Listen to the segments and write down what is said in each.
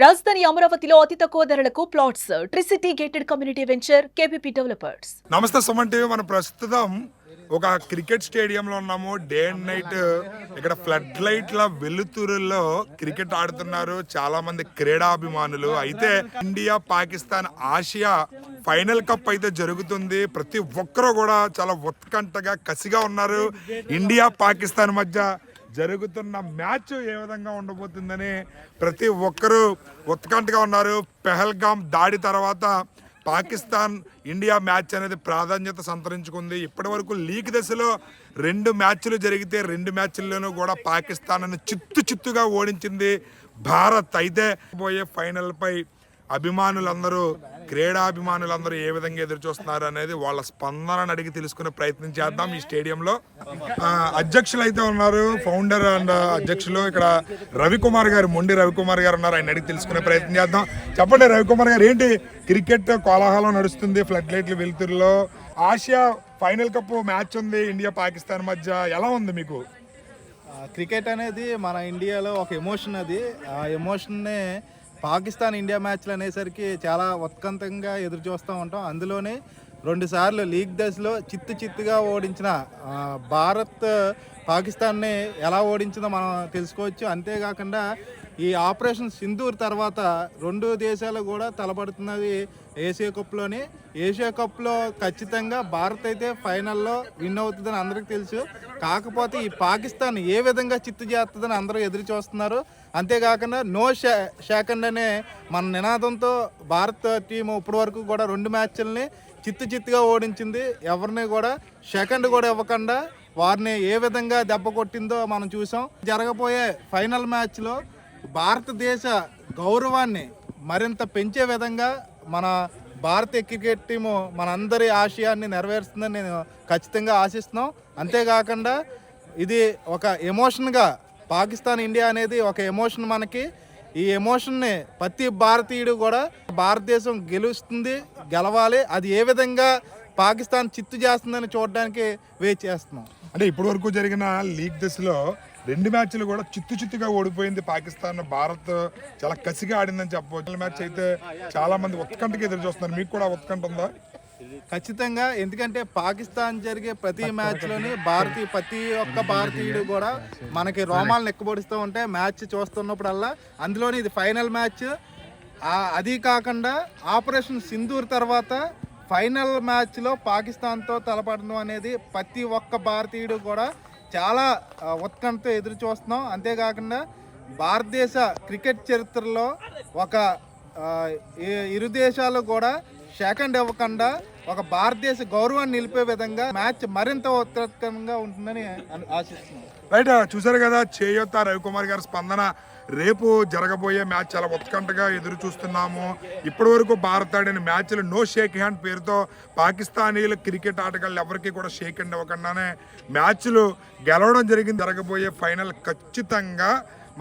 రాజధాని అమరావతిలో అతి తక్కువ ధరలకు plots. Tricity gated community venture KPP developers. నమస్తే సుమన్ టీవీ. మన ప్రస్తుతం ఒక క్రికెట్ స్టేడియంలో ఉన్నాము. డే అండ్ నైట్ ఇక్కడ ఫ్లడ్ లైట్ల వెలుతురుల్లో క్రికెట్ ఆడుతున్నారు చాలా మంది క్రీడాభిమానులు. అయితే India Pakistan Asia final cup అయితే జరుగుతుంది. ప్రతి ఒక్కరూ కూడా చాలా ఉత్కంఠగా కసిగా ఉన్నారు. ఇండియా పాకిస్తాన్ మధ్య జరుగుతున్న మ్యాచ్ ఏ విధంగా ఉండబోతుందని ప్రతి ఒక్కరూ ఉత్కంఠగా ఉన్నారు. పెహల్గాం దాడి తర్వాత పాకిస్తాన్ ఇండియా మ్యాచ్ అనేది ప్రాధాన్యత సంతరించుకుంది. ఇప్పటి వరకు లీగ్ దశలో 2 మ్యాచ్లు జరిగితే 2 మ్యాచ్ల్లోనూ కూడా పాకిస్తాన్ చిత్తుగా ఓడించింది భారత్. అయితే పోయే ఫైనల్పై అభిమానులందరూ క్రీడాభిమానులందరూ ఏ విధంగా ఎదురు చూస్తున్నారు అనేది వాళ్ళ స్పందనను అడిగి తెలుసుకునే ప్రయత్నం చేద్దాం. ఈ స్టేడియంలో అధ్యక్షులు అయితే ఉన్నారు, ఫౌండర్ అండ్ అధ్యక్షులు ఇక్కడ రవికుమార్ గారు, మొండి రవికుమార్ గారు ఉన్నారు. ఆయన అడిగి తెలుసుకునే ప్రయత్నం చేద్దాం. చెప్పండి రవికుమార్ గారు, ఏంటి క్రికెట్ కోలాహలం నడుస్తుంది ఫ్లడ్ లైట్లు వెలుతురులో. ఆసియా ఫైనల్ కప్ మ్యాచ్ ఉంది ఇండియా పాకిస్తాన్ మధ్య, ఎలా ఉంది మీకు? క్రికెట్ అనేది మన ఇండియాలో ఒక ఎమోషన్. అది ఆ ఎమోషన్నే పాకిస్తాన్ ఇండియా మ్యాచ్లు అనేసరికి చాలా ఉత్కంఠంగా ఎదురు చూస్తూ ఉంటాం. అందులోనే 2 సార్లు లీగ్ దశలో చిత్తుగా ఓడించిన భారత్ పాకిస్తాన్ని ఎలా ఓడించిందో మనం తెలుసుకోవచ్చు. అంతేకాకుండా ఈ ఆపరేషన్ సింధూర్ తర్వాత 2 దేశాలు కూడా తలపడుతున్నది ఏషియా కప్లోని. ఏషియా కప్లో ఖచ్చితంగా భారత్ అయితే ఫైనల్లో విన్ అవుతుందని అందరికీ తెలుసు. కాకపోతే ఈ పాకిస్తాన్ ఏ విధంగా చిత్తు చేస్తుందని అందరూ ఎదురు చూస్తున్నారు. అంతేకాకుండా నో సెకండ్ అనే మన నినాదంతో భారత టీం ఇప్పటి వరకు కూడా 2 మ్యాచ్ల్ని చిత్తుగా ఓడించింది. ఎవరిని కూడా సెకండ్ కూడా ఇవ్వకుండా వారిని ఏ విధంగా దెబ్బ కొట్టిందో మనం చూసాం. జరగబోయే ఫైనల్ మ్యాచ్లో భారతదేశ గౌరవాన్ని మరింత పెంచే విధంగా మన భారతీయ క్రికెట్ టీము మనందరి ఆశయాన్ని నెరవేరుస్తుందని నేను ఖచ్చితంగా ఆశిస్తున్నాం. అంతేకాకుండా ఇది ఒక ఎమోషన్గా, పాకిస్తాన్ ఇండియా అనేది ఒక ఎమోషన్ మనకి. ఈ ఎమోషన్ని ప్రతి భారతీయుడు కూడా భారతదేశం గెలవాలి, అది ఏ విధంగా పాకిస్తాన్ చిత్తు చేస్తుందని చూడడానికి వెయిట్ చేస్తున్నాం. అంటే ఇప్పటి వరకు జరిగిన లీగ్ దశలో 2 మ్యాచ్లు కూడా చిత్తుగా ఓడిపోయింది పాకిస్తాన్. భారత్ చాలా కసిగా ఆడిందని చెప్పవచ్చు. మ్యాచ్ అయితే చాలా మంది ఉత్కంఠగా ఎదురు చూస్తున్నారు. మీకు కూడా ఉత్కంఠ ఉందా? ఖచ్చితంగా. ఎందుకంటే పాకిస్తాన్ జరిగే ప్రతి మ్యాచ్లోని ప్రతి ఒక్క భారతీయుడు కూడా మనకి రోమాలను ఎక్కబడుస్తూ ఉంటాయి మ్యాచ్ చూస్తున్నప్పుడల్లా. అందులోని ఇది ఫైనల్ మ్యాచ్. అది కాకుండా ఆపరేషన్ సింధూర్ తర్వాత ఫైనల్ మ్యాచ్లో పాకిస్తాన్తో తలపడడం అనేది ప్రతి ఒక్క భారతీయుడు కూడా చాలా ఉత్కంఠతో ఎదురు చూస్తున్నాం. అంతేకాకుండా భారతదేశ క్రికెట్ చరిత్రలో ఒక ఇరు దేశాలు కూడా సెకండ్ ఇవ్వకుండా ఒక భారతదేశ గౌరవాన్ని నిలిపే విధంగా మ్యాచ్ మరింత ఉత్కంఠంగా ఉంటుందని ఆశిస్తున్నాం. రైట్, చూసారు కదా చేయూత రవికుమార్ గారి స్పందన. రేపు జరగబోయే మ్యాచ్ చాలా ఉత్కంఠగా ఎదురు చూస్తున్నాము. ఇప్పటి వరకు భారత్ ఆడిన మ్యాచ్లు నో షేక్ హ్యాండ్ పేరుతో పాకిస్తానీలు క్రికెట్ ఆటగాళ్ళు ఎవరికి కూడా షేక్ హ్యాండ్ ఇవ్వకుండానే మ్యాచ్లు గెలవడం జరిగింది. జరగబోయే ఫైనల్ ఖచ్చితంగా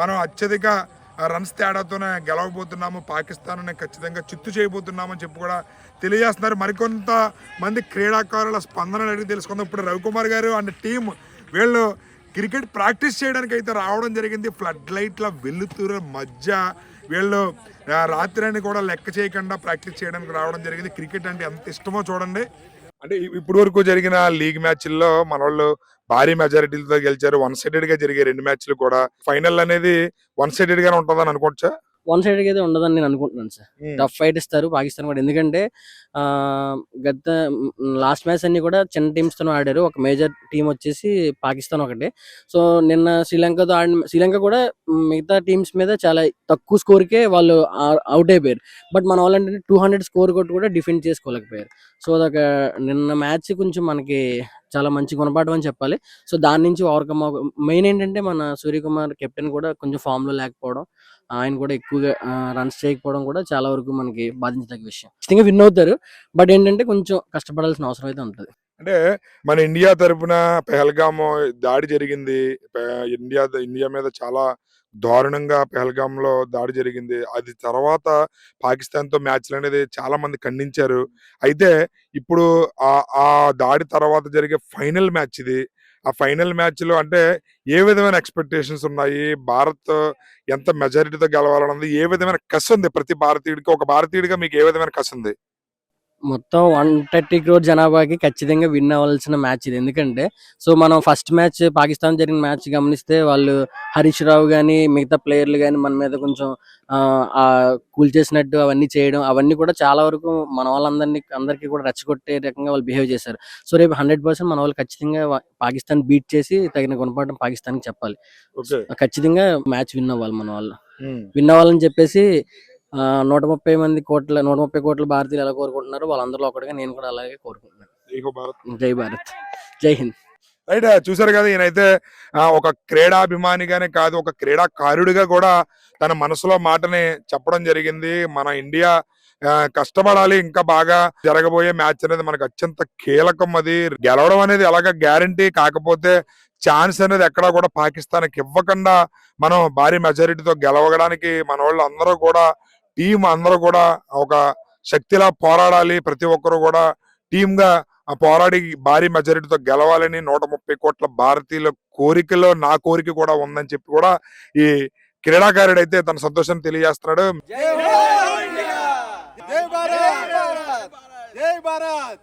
మనం అత్యధిక రన్స్ తేడాతోనే గెలవబోతున్నాము, పాకిస్తాన్ ఖచ్చితంగా చిత్తు చేయబోతున్నామని చెప్పి కూడా తెలియజేస్తున్నారు. మరికొంత మంది క్రీడాకారుల స్పందన అడిగి తెలుసుకుందాం. ఇప్పుడు రవికుమార్ గారు అండ్ టీం వీళ్ళు క్రికెట్ ప్రాక్టీస్ చేయడానికి అయితే రావడం జరిగింది. ఫ్లడ్ లైట్ల వెలుతురు మధ్య వీళ్ళు రాత్రి అని కూడా లెక్క చేయకుండా ప్రాక్టీస్ చేయడానికి రావడం జరిగింది. క్రికెట్ అంటే ఎంత ఇష్టమో చూడండి. అంటే ఇప్పటి వరకు జరిగిన లీగ్ మ్యాచ్ల్లో మన వాళ్ళు భారీ మెజారిటీలతో గెలిచారు. 1 సైడెడ్ గా జరిగే 2 మ్యాచ్లు కూడా ఫైనల్ అనేది 1 సైడెడ్ గానే ఉంటుందని అనుకోవచ్చా? 1 సైడ్ అయితే ఉండదని నేను అనుకుంటున్నాను సార్. టఫ్ ఫైట్ ఇస్తారు పాకిస్తాన్ కూడా. ఎందుకంటే గత లాస్ట్ మ్యాచ్ అన్ని కూడా చిన్న టీమ్స్ తో ఆడారు. ఒక మేజర్ టీం వచ్చేసి పాకిస్తాన్ ఒకటే. సో నిన్న శ్రీలంకతో శ్రీలంక కూడా మిగతా టీమ్స్ మీద చాలా తక్కువ స్కోర్కే వాళ్ళు అవుట్ అయిపోయారు. బట్ మన వాళ్ళంటే 200 స్కోర్ కొట్టి కూడా డిఫెండ్ చేసుకోలేకపోయారు. సో అదొక నిన్న మ్యాచ్ కొంచెం మనకి చాలా మంచి గుణపాఠం అని చెప్పాలి. సో దాని నుంచి ఓవర్కమ్ మెయిన్ ఏంటంటే మన సూర్యకుమార్ కెప్టెన్ కూడా కొంచెం ఫామ్ లో లేకపోవడం, ఆయన కూడా ఎక్కువగా రన్స్ చేయకపోవడం కూడా చాలా వరకు మనకి బాధించదగ్గ విషయం. ఖచ్చితంగా విన్ అవుతారు, బట్ ఏంటంటే కొంచెం కష్టపడాల్సిన అవసరం అయితే ఉంటుంది. అంటే మన ఇండియా తరపున పెహల్గాం దాడి జరిగింది. ఇండియా మీద చాలా దారుణంగా పెహల్గాంలో దాడి జరిగింది. అది తర్వాత పాకిస్తాన్తో మ్యాచ్లు అనేది చాలా మంది ఖండించారు. అయితే ఇప్పుడు ఆ దాడి తర్వాత జరిగే ఫైనల్ మ్యాచ్ ఇది. ఆ ఫైనల్ మ్యాచ్ లో అంటే ఏ విధమైన ఎక్స్పెక్టేషన్స్ ఉన్నాయి, భారత్ ఎంత మెజారిటీతో గెలవాలన్నది, ఏ విధమైన కసి ఉంది ప్రతి భారతీయుడికి, ఒక భారతీయుడిగా మీకు ఏ విధమైన కసి ఉంది? మొత్తం 130 క్రోర్ జనాభాకి ఖచ్చితంగా విన్ అవ్వాల్సిన మ్యాచ్ ఇది. ఎందుకంటే సో మనం ఫస్ట్ మ్యాచ్ పాకిస్తాన్ జరిగిన మ్యాచ్ గమనిస్తే వాళ్ళు హరీష్ రావు కానీ మిగతా ప్లేయర్లు కానీ మన మీద కొంచెం కూల్చేసినట్టు అవన్నీ చేయడం, అవన్నీ కూడా చాలా వరకు మన అందరికీ కూడా రెచ్చగొట్టే రకంగా వాళ్ళు బిహేవ్ చేశారు. సో రేపు 100% మన వాళ్ళు ఖచ్చితంగా పాకిస్తాన్ బీట్ చేసి తగిన గుణపాఠం పాకిస్తాన్కి చెప్పాలి. ఖచ్చితంగా మ్యాచ్ విన్ అవ్వాలి మన వాళ్ళు. విన్ అవ్వాలని చెప్పేసి 130 కోట్ల భారతీయులు ఎలా కోరుకుంటున్నారు వాళ్ళందరిలో ఒకటిగా నేను కూడా అలాగే కోరుకుంటున్నాను. జై భారత్, జై హింద్. రైట్, చూసారు కదా, ఈయనైతే ఒక క్రీడాభిమానిగానే కాదు, ఒక క్రీడాకారుడిగా కూడా తన మనసులో మాటని చెప్పడం జరిగింది. మన ఇండియా కష్టపడాలి, ఇంకా బాగా జరగబోయే మ్యాచ్ అనేది మనకు అత్యంత కీలకం. అది గెలవడం అనేది ఎలాగ గ్యారంటీ, కాకపోతే ఛాన్స్ అనేది ఎక్కడా కూడా పాకిస్తాన్కి ఇవ్వకుండా మనం భారీ మెజారిటీతో గెలవడానికి మన వాళ్ళు అందరూ కూడా, టీం అందరూ కూడా ఒక శక్తిలా పోరాడాలి. ప్రతి ఒక్కరు కూడా టీమ్ గా పోరాడి భారీ మెజారిటీతో గెలవాలని 130 కోట్ల భారతీయుల కోరికలో నా కోరిక కూడా ఉందని చెప్పి కూడా ఈ క్రీడాకారుడు అయితే తన సంతోషాన్ని తెలియజేస్తున్నాడు. జై భారత్, జై భారత్.